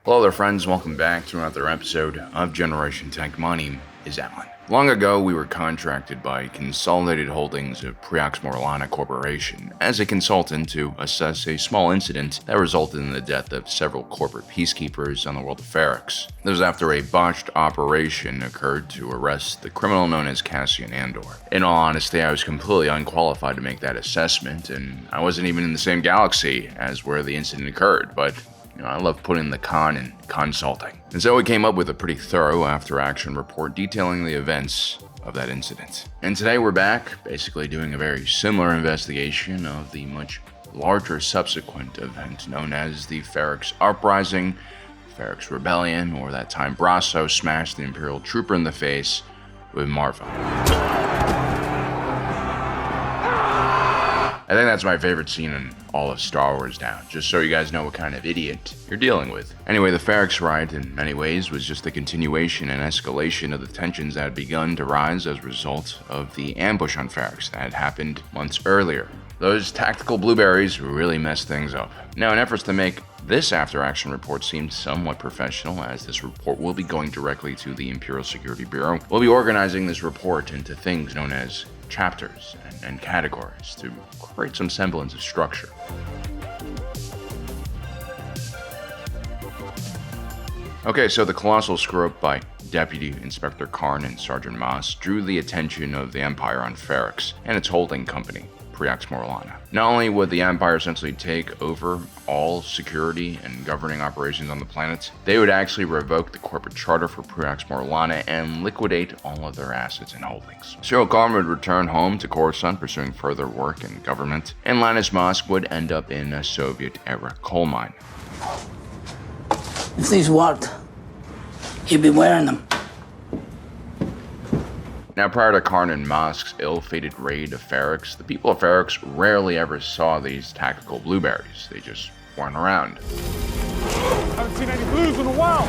Hello there friends, welcome back to another episode of Generation Tech. My name is Alan. Long ago, we were contracted by Consolidated Holdings of Prax Morana Corporation as a consultant to assess a small incident that resulted in the death of several corporate peacekeepers on the world of Ferrix. This was after a botched operation occurred to arrest the criminal known as Cassian Andor. In all honesty, I was completely unqualified to make that assessment, and I wasn't even in the same galaxy as where the incident occurred, but I love putting the con in consulting. And so we came up with a pretty thorough after-action report detailing the events of that incident. And today we're back, basically doing a very similar investigation of the much larger subsequent event known as the Ferrix Uprising, Ferrix Rebellion, or that time Brasso smashed the Imperial Trooper in the face with Marva. I think that's my favorite scene in all of Star Wars now, just so you guys know what kind of idiot you're dealing with. Anyway, the Ferrix riot in many ways was just a continuation and escalation of the tensions that had begun to rise as a result of the ambush on Ferrix that had happened months earlier. Those tactical blueberries really messed things up. Now, in efforts to make this after-action report seem somewhat professional, as this report will be going directly to the Imperial Security Bureau, we'll be organizing this report into things known as chapters and categories to create some semblance of structure. Okay, so the colossal screw-up by Deputy Inspector Karn and Sergeant Moss drew the attention of the Empire on Ferrix and its holding company, Prax Morana. Not only would the Empire essentially take over all security and governing operations on the planet, they would actually revoke the corporate charter for Prax Morana and liquidate all of their assets and holdings. Cyril Karn would return home to Coruscant pursuing further work in government, and Linus Mosk would end up in a Soviet-era coal mine. If these worked, he'd be wearing them. Now, prior to Karn and Mosk's ill-fated raid of Ferrix, the people of Ferrix rarely ever saw these tactical blueberries. They just weren't around. Haven't seen any blues in a while.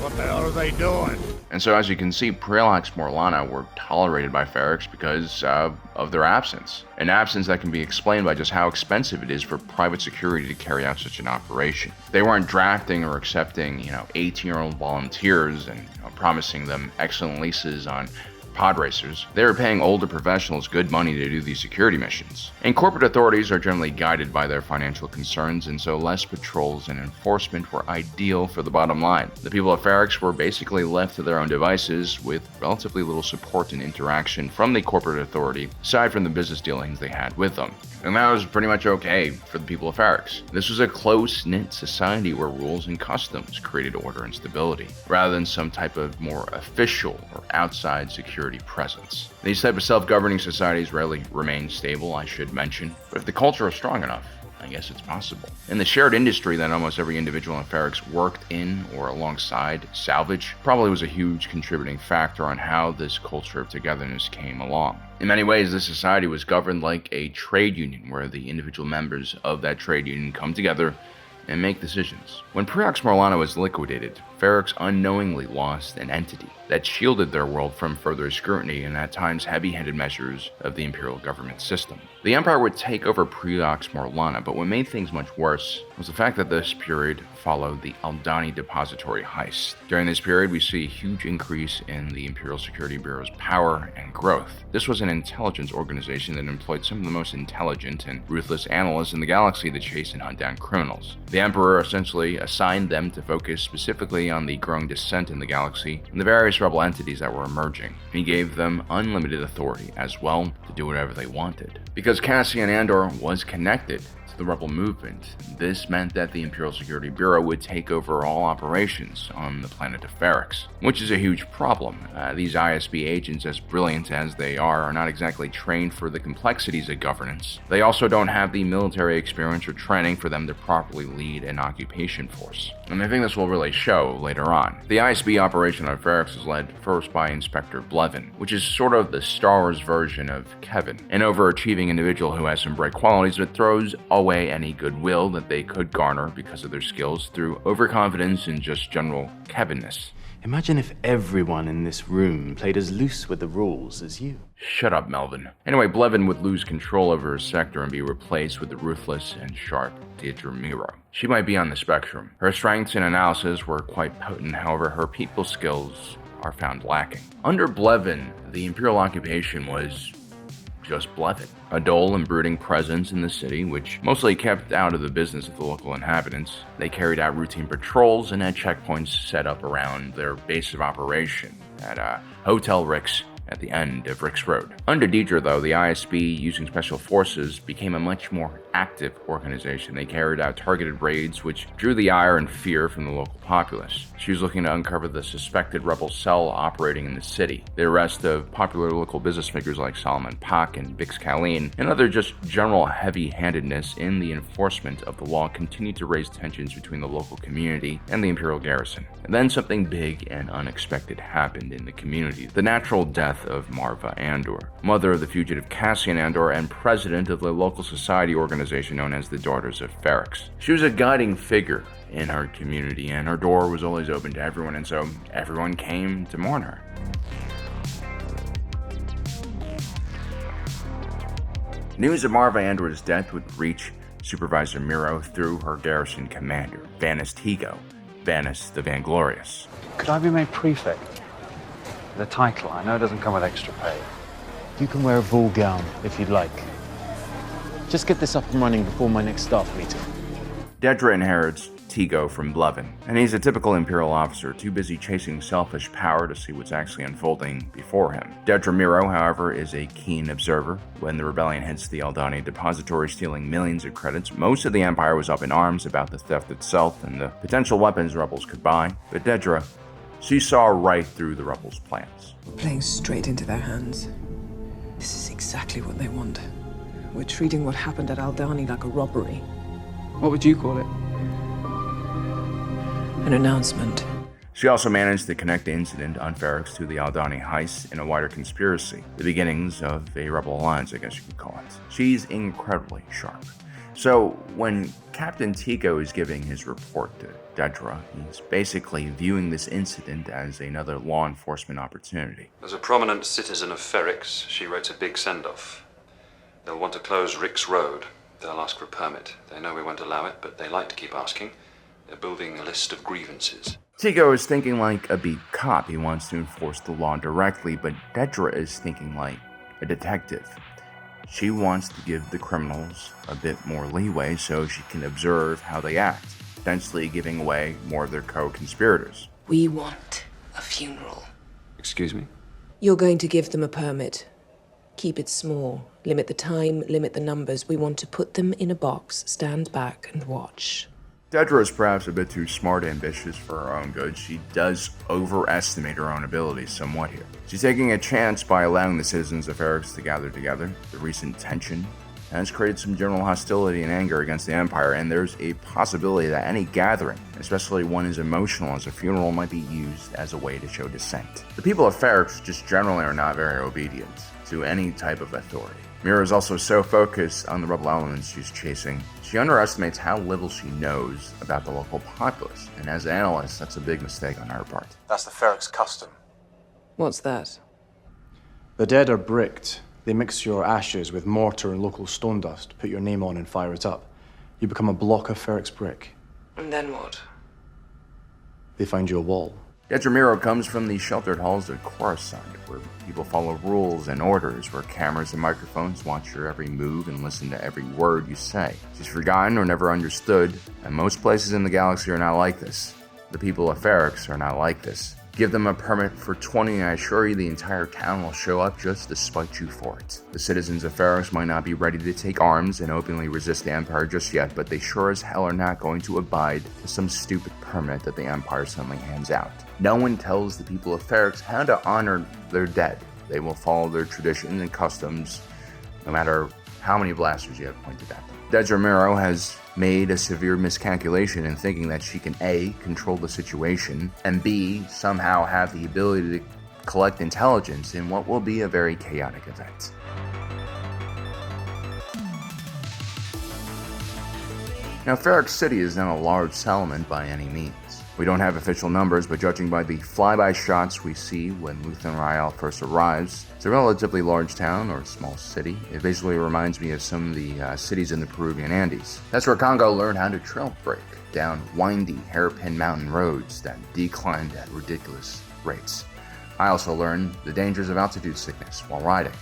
What the hell are they doing? And so, as you can see, Prax Morana were tolerated by Ferrix because of their absence. An absence that can be explained by just how expensive it is for private security to carry out such an operation. They weren't drafting or accepting, 18-year-old volunteers and promising them excellent leases on pod racers. They were paying older professionals good money to do these security missions. And corporate authorities are generally guided by their financial concerns, and so less patrols and enforcement were ideal for the bottom line. The people of Ferrix were basically left to their own devices with relatively little support and interaction from the corporate authority, aside from the business dealings they had with them. And that was pretty much okay for the people of Ferrix. This was a close-knit society where rules and customs created order and stability, rather than some type of more official or outside security presence. These type of self-governing societies rarely remain stable, I should mention, but if the culture is strong enough, I guess it's possible. And the shared industry that almost every individual in Ferrix worked in or alongside, salvage, probably was a huge contributing factor on how this culture of togetherness came along. In many ways, this society was governed like a trade union, where the individual members of that trade union come together and make decisions. When Prax Morana was liquidated, Ferrix unknowingly lost an entity that shielded their world from further scrutiny and at times heavy-handed measures of the Imperial government system. The Empire would take over Prax Morana, but what made things much worse was the fact that this period followed the Aldani Depository heist. During this period, we see a huge increase in the Imperial Security Bureau's power and growth. This was an intelligence organization that employed some of the most intelligent and ruthless analysts in the galaxy to chase and hunt down criminals. The Emperor essentially assigned them to focus specifically on the growing dissent in the galaxy and the various rebel entities that were emerging. He gave them unlimited authority as well to do whatever they wanted. Because Cassian Andor was connected to the rebel movement, this meant that the Imperial Security Bureau would take over all operations on the planet of Ferrix, which is a huge problem. These ISB agents, as brilliant as they are not exactly trained for the complexities of governance. They also don't have the military experience or training for them to properly lead an occupation force. And I think this will really show later on. The ISB operation on Ferrix is led first by Inspector Blevin, which is sort of the Star Wars version of Kevin, an overachieving individual who has some bright qualities but throws always away any goodwill that they could garner because of their skills through overconfidence and just general Kevinness. Imagine if everyone in this room played as loose with the rules as you. Shut up, Melvin. Anyway, Blevin would lose control over her sector and be replaced with the ruthless and sharp Deirdre Miro. She might be on the spectrum. Her strengths and analysis were quite potent, however, her people skills are found lacking. Under Blevin, the Imperial occupation was just Blevin, a dull and brooding presence in the city, which mostly kept out of the business of the local inhabitants. They carried out routine patrols and had checkpoints set up around their base of operation at Hotel Rix at the end of Rix Road. Under Deirdre, though, the ISB, using special forces, became a much more active organization. They carried out targeted raids, which drew the ire and fear from the local populace. She was looking to uncover the suspected rebel cell operating in the city. The arrest of popular local business figures like Solomon Pak and Bix Colleen, and other just general heavy-handedness in the enforcement of the law continued to raise tensions between the local community and the Imperial garrison. And then something big and unexpected happened in the community. The natural death of Marva Andor, mother of the fugitive Cassian Andor and president of the local society organization known as the Daughters of Ferrix. She was a guiding figure in her community, and her door was always open to everyone, and so everyone came to mourn her. News of Marva Andor's death would reach Supervisor Miro through her garrison commander, Vanus Tigo, Vanus the Vanglorious. Could I be made prefect? The title, I know it doesn't come with extra pay. You can wear a ball gown if you'd like. Just get this up and running before my next staff meeting. Dedra inherits Tigo from Blevin, and he's a typical Imperial officer, too busy chasing selfish power to see what's actually unfolding before him. Dedra Miro, however, is a keen observer. When the rebellion hits the Aldani depository, stealing millions of credits, most of the Empire was up in arms about the theft itself and the potential weapons rebels could buy, but Dedra, she saw right through the rebels' plans. Playing straight into their hands. This is exactly what they want. We're treating what happened at Aldani like a robbery. What would you call it? An announcement. She also managed to connect the incident on Ferrix to the Aldani heist in a wider conspiracy, the beginnings of a rebel alliance, I guess you could call it. She's incredibly sharp. So when Captain Tigo is giving his report to Dedra, he's basically viewing this incident as another law enforcement opportunity. As a prominent citizen of Ferrix, she wrote a big send-off. They'll want to close Rix Road. They'll ask for a permit. They know we won't allow it, but they like to keep asking. They're building a list of grievances. Tigo is thinking like a beat cop. He wants to enforce the law directly, but Dedra is thinking like a detective. She wants to give the criminals a bit more leeway so she can observe how they act, potentially giving away more of their co-conspirators. We want a funeral. Excuse me? You're going to give them a permit. Keep it small. Limit the time, limit the numbers. We want to put them in a box, stand back and watch. Dedra is perhaps a bit too smart and ambitious for her own good. She does overestimate her own abilities somewhat here. She's taking a chance by allowing the citizens of Ferrix to gather together. The recent tension has created some general hostility and anger against the Empire, and there's a possibility that any gathering, especially one as emotional as a funeral, might be used as a way to show dissent. The people of Ferrix just generally are not very obedient to any type of authority. Mira is also so focused on the rebel elements she's chasing, she underestimates how little she knows about the local populace, and as an analyst, that's a big mistake on her part. That's the Ferrix custom. What's that? The dead are bricked. They mix your ashes with mortar and local stone dust, put your name on and fire it up. You become a block of Ferrix brick. And then what? They find you a wall. Dedra Miro comes from the sheltered halls of Coruscant, where people follow rules and orders, where cameras and microphones watch your every move and listen to every word you say. She's forgotten or never understood, and most places in the galaxy are not like this. The people of Ferrix are not like this. Give them a permit for 20 and I assure you the entire town will show up just to spite you for it. The citizens of Ferrix might not be ready to take arms and openly resist the Empire just yet, but they sure as hell are not going to abide to some stupid permit that the Empire suddenly hands out. No one tells the people of Ferrix how to honor their dead. They will follow their traditions and customs, no matter how many blasters you have pointed at them. Dedra Miro has made a severe miscalculation in thinking that she can A, control the situation, and B, somehow have the ability to collect intelligence in what will be a very chaotic event. Now, Ferrix City is not a large settlement by any means. We don't have official numbers, but judging by the flyby shots we see when Luthen Rael first arrives, it's a relatively large town or small city. It visually reminds me of some of the cities in the Peruvian Andes. That's where Congo learned how to trail break down windy, hairpin mountain roads that declined at ridiculous rates. I also learned the dangers of altitude sickness while riding,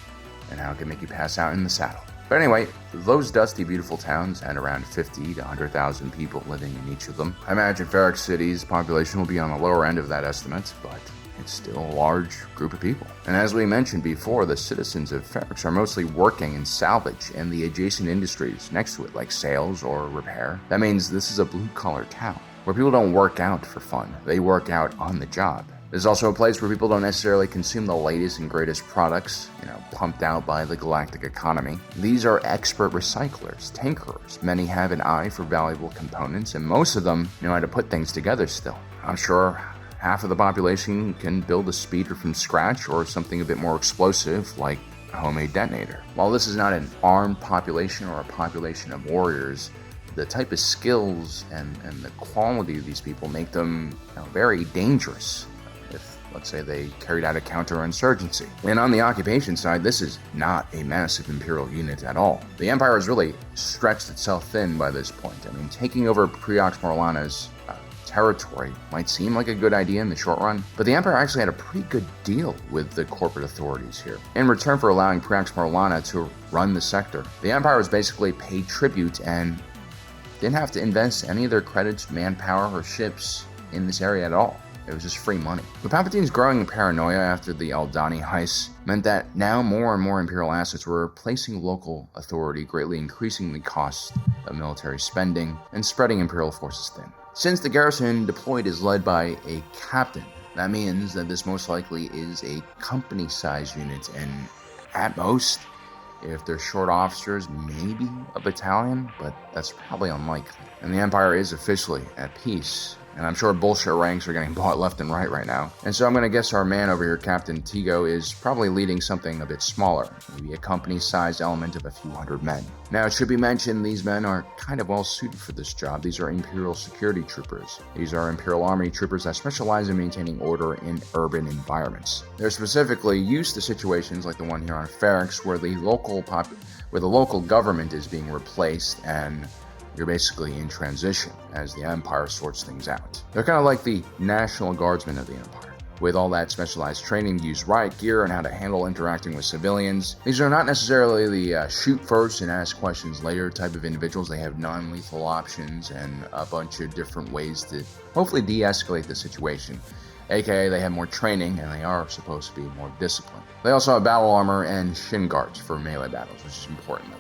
and how it can make you pass out in the saddle. But anyway, those dusty, beautiful towns had around 50 to 100,000 people living in each of them. I imagine Ferrix City's population will be on the lower end of that estimate, but it's still a large group of people. And as we mentioned before, the citizens of Ferrix are mostly working in salvage and the adjacent industries next to it, like sales or repair. That means this is a blue-collar town, where people don't work out for fun. They work out on the job. There's also a place where people don't necessarily consume the latest and greatest products, pumped out by the galactic economy. These are expert recyclers, tinkerers. Many have an eye for valuable components, and most of them know how to put things together still. I'm sure half of the population can build a speeder from scratch or something a bit more explosive like a homemade detonator. While this is not an armed population or a population of warriors, the type of skills and the quality of these people make them very dangerous. If, let's say, they carried out a counterinsurgency. And on the occupation side, this is not a massive Imperial unit at all. The Empire has really stretched itself thin by this point. Taking over Prax Morana's territory might seem like a good idea in the short run, but the Empire actually had a pretty good deal with the corporate authorities here. In return for allowing Prax Morana to run the sector, the Empire was basically paid tribute and didn't have to invest any of their credits, manpower, or ships in this area at all. It was just free money. But Palpatine's growing paranoia after the Aldani heist meant that now more and more Imperial assets were replacing local authority, greatly increasing the cost of military spending and spreading Imperial forces thin. Since the garrison deployed is led by a captain, that means that this most likely is a company-sized unit, and at most, if they're short officers, maybe a battalion, but that's probably unlikely. And the Empire is officially at peace. And I'm sure bullshit ranks are getting bought left and right now. And so I'm going to guess our man over here, Captain Tigo, is probably leading something a bit smaller. Maybe a company-sized element of a few hundred men. Now, it should be mentioned these men are kind of well suited for this job. These are Imperial Security Troopers. These are Imperial Army Troopers that specialize in maintaining order in urban environments. They're specifically used to situations like the one here on Ferrix, where the local government is being replaced and you're basically in transition as the Empire sorts things out. They're kind of like the National Guardsmen of the Empire, with all that specialized training to use riot gear and how to handle interacting with civilians. These are not necessarily the shoot first and ask questions later type of individuals. They have non-lethal options and a bunch of different ways to hopefully de-escalate the situation. AKA they have more training and they are supposed to be more disciplined. They also have battle armor and shin guards for melee battles, which is important.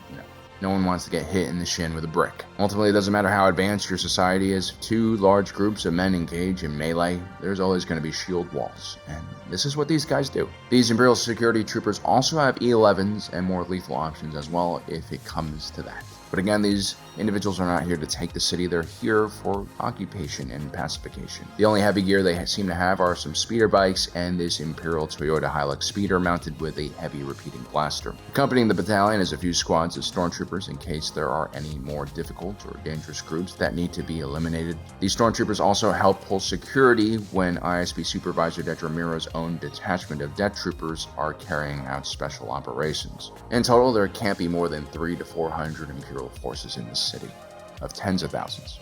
No one wants to get hit in the shin with a brick. Ultimately, it doesn't matter how advanced your society is. If two large groups of men engage in melee, there's always going to be shield walls. And this is what these guys do. These Imperial Security Troopers also have E11s and more lethal options as well if it comes to that. But again, these individuals are not here to take the city. They're here for occupation and pacification. The only heavy gear they seem to have are some speeder bikes and this Imperial Toyota Hilux speeder mounted with a heavy repeating blaster. Accompanying the battalion is a few squads of stormtroopers in case there are any more difficult or dangerous groups that need to be eliminated. These stormtroopers also help pull security when ISB Supervisor Detramiro's own detachment of Det Troopers are carrying out special operations. In total, there can't be more than 300 to 400 Imperial forces in this city, of tens of thousands.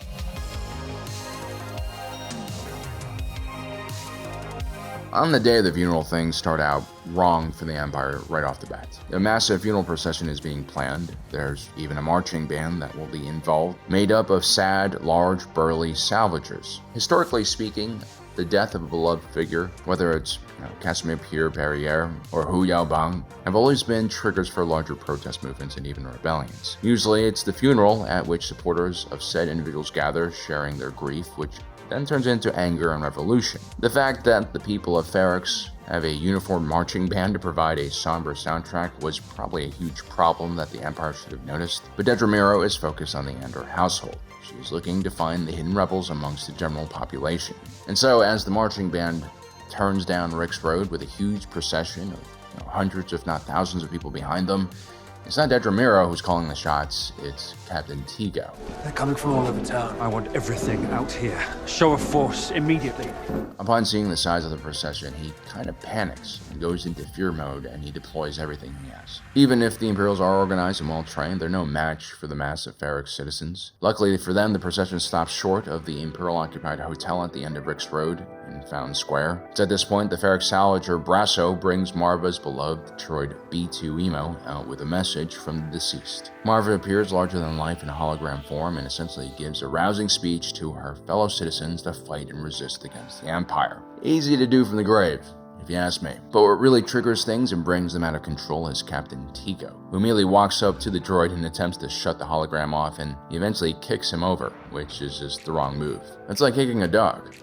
On the day of the funeral, things start out wrong for the Empire right off the bat. A massive funeral procession is being planned. There's even a marching band that will be involved, made up of sad, large, burly salvagers. Historically speaking, the death of a beloved figure, whether it's Casimir Pierre Perrier or Hu Yaobang, have always been triggers for larger protest movements and even rebellions. Usually it's the funeral at which supporters of said individuals gather, sharing their grief, which then turns into anger and revolution. The fact that the people of Ferrix have a uniformed marching band to provide a somber soundtrack was probably a huge problem that the Empire should have noticed, but Dedramiro is focused on the Andor household. She's looking to find the hidden rebels amongst the general population. And so, as the marching band turns down Rick's Road with a huge procession of hundreds if not thousands of people behind them, It's not Dedramiro who's calling the shots, it's Captain Tigo. They're coming from all over town. I want everything out here. Show of force, immediately. Upon seeing the size of the procession, he kind of panics and goes into fear mode, and he deploys everything he has. Even if the Imperials are organized and well-trained, they're no match for the mass of Ferrix citizens. Luckily for them, the procession stops short of the Imperial-occupied hotel at the end of Rick's Road in Fountain Square. It's at this point the Ferrix salvager Brasso brings Marva's beloved droid B2 Emo out with a message from the deceased. Marva appears larger than life in hologram form and essentially gives a rousing speech to her fellow citizens to fight and resist against the Empire. Easy to do from the grave, if you ask me. But what really triggers things and brings them out of control is Captain Tigo, who immediately walks up to the droid and attempts to shut the hologram off, and he eventually kicks him over, which is just the wrong move. It's like kicking a dog.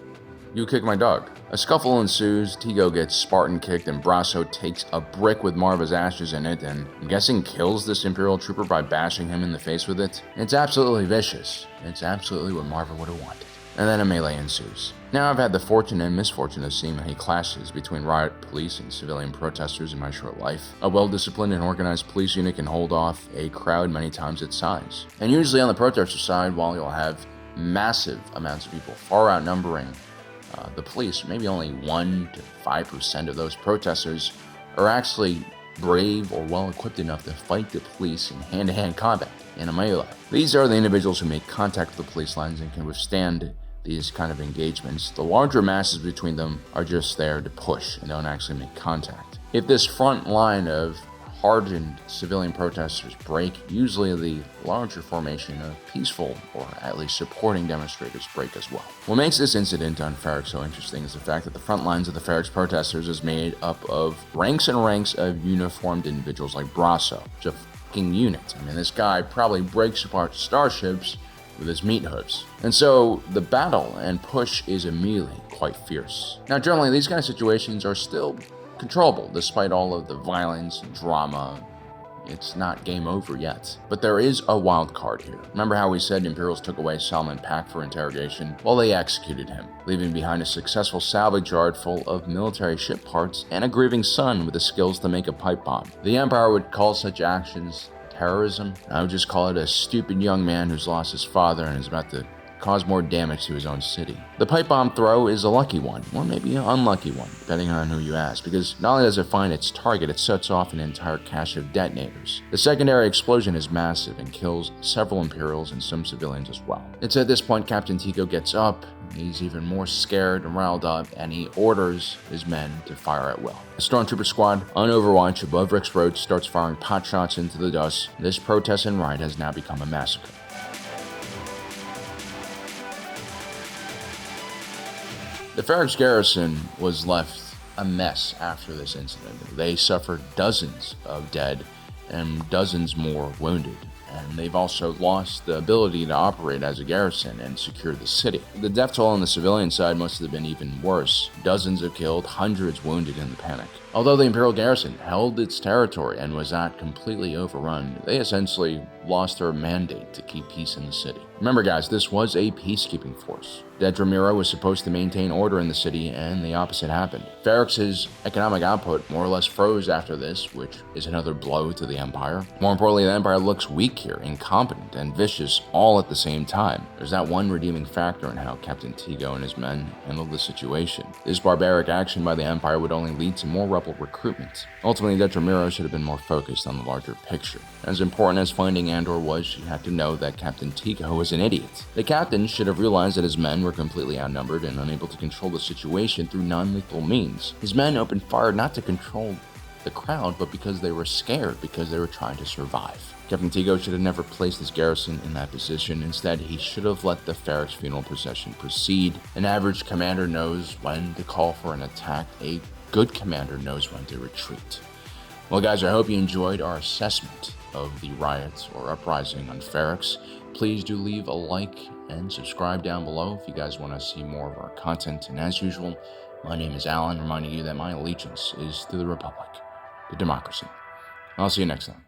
You kick my dog. A scuffle ensues, Tigo gets Spartan kicked, and Brasso takes a brick with Marva's ashes in it, and I'm guessing kills this Imperial trooper by bashing him in the face with it. It's absolutely vicious. It's absolutely what Marva would have wanted. And then a melee ensues. Now I've had the fortune and misfortune of seeing many clashes between riot police and civilian protesters in my short life. A well-disciplined and organized police unit can hold off a crowd many times its size. And usually on the protester side, while you'll have massive amounts of people far outnumbering the police, maybe only 1 to 5% of those protesters are actually brave or well-equipped enough to fight the police in hand-to-hand combat in a melee. These are the individuals who make contact with the police lines and can withstand these kind of engagements. The larger masses between them are just there to push and don't actually make contact. If this front line of hardened civilian protesters break, usually the larger formation of peaceful or at least supporting demonstrators break as well. What makes this incident on Ferrix so interesting is the fact that the front lines of the Ferrix protesters is made up of ranks and ranks of uniformed individuals like Brasso. It's a fucking unit. I mean, this guy probably breaks apart starships with his meat hooves. And so the battle and push is immediately quite fierce. Now generally these kind of situations are still controllable despite all of the violence and drama. It's not game over yet. But there is a wild card here. Remember how we said Imperials took away Salman Pack for interrogation? Well, they executed him, leaving behind a successful salvage yard full of military ship parts and a grieving son with the skills to make a pipe bomb. The Empire would call such actions terrorism. I would just call it a stupid young man who's lost his father and is about to cause more damage to his own city. The pipe bomb throw is a lucky one, or maybe an unlucky one, depending on who you ask, because not only does it find its target, it sets off an entire cache of detonators. The secondary explosion is massive and kills several Imperials and some civilians as well. It's at this point Captain Tigo gets up, he's even more scared and riled up, and he orders his men to fire at will. The Stormtrooper squad, on overwatch above Rick's Road, starts firing pot shots into the dust. This protest and riot has now become a massacre. The Ferrix garrison was left a mess after this incident. They suffered dozens of dead and dozens more wounded, and they've also lost the ability to operate as a garrison and secure the city. The death toll on the civilian side must have been even worse. Dozens have killed, hundreds wounded in the panic. Although the Imperial garrison held its territory and was not completely overrun, they essentially lost their mandate to keep peace in the city. Remember guys, this was a peacekeeping force. Dedramiro was supposed to maintain order in the city, and the opposite happened. Ferrix's economic output more or less froze after this, which is another blow to the Empire. More importantly, the Empire looks weak here, incompetent and vicious all at the same time. There's that one redeeming factor in how Captain Tigo and his men handled the situation. This barbaric action by the Empire would only lead to more rebel recruitment. Ultimately, Dedramiro should have been more focused on the larger picture. As important as finding Andor was, she had to know that Captain Tigo was an idiot. The captain should have realized that his men were completely outnumbered and unable to control the situation through non-lethal means. His men opened fire not to control the crowd, but because they were scared, because they were trying to survive. Captain Tigo should have never placed his garrison in that position. Instead, he should have let the Ferrix funeral procession proceed. An average commander knows when to call for an attack. A good commander knows when to retreat. Well guys, I hope you enjoyed our assessment of the riots or uprising on Ferrix. Please do leave a like and subscribe down below if you guys want to see more of our content. And as usual, my name is Alan, reminding you that my allegiance is to the Republic, to democracy. I'll see you next time.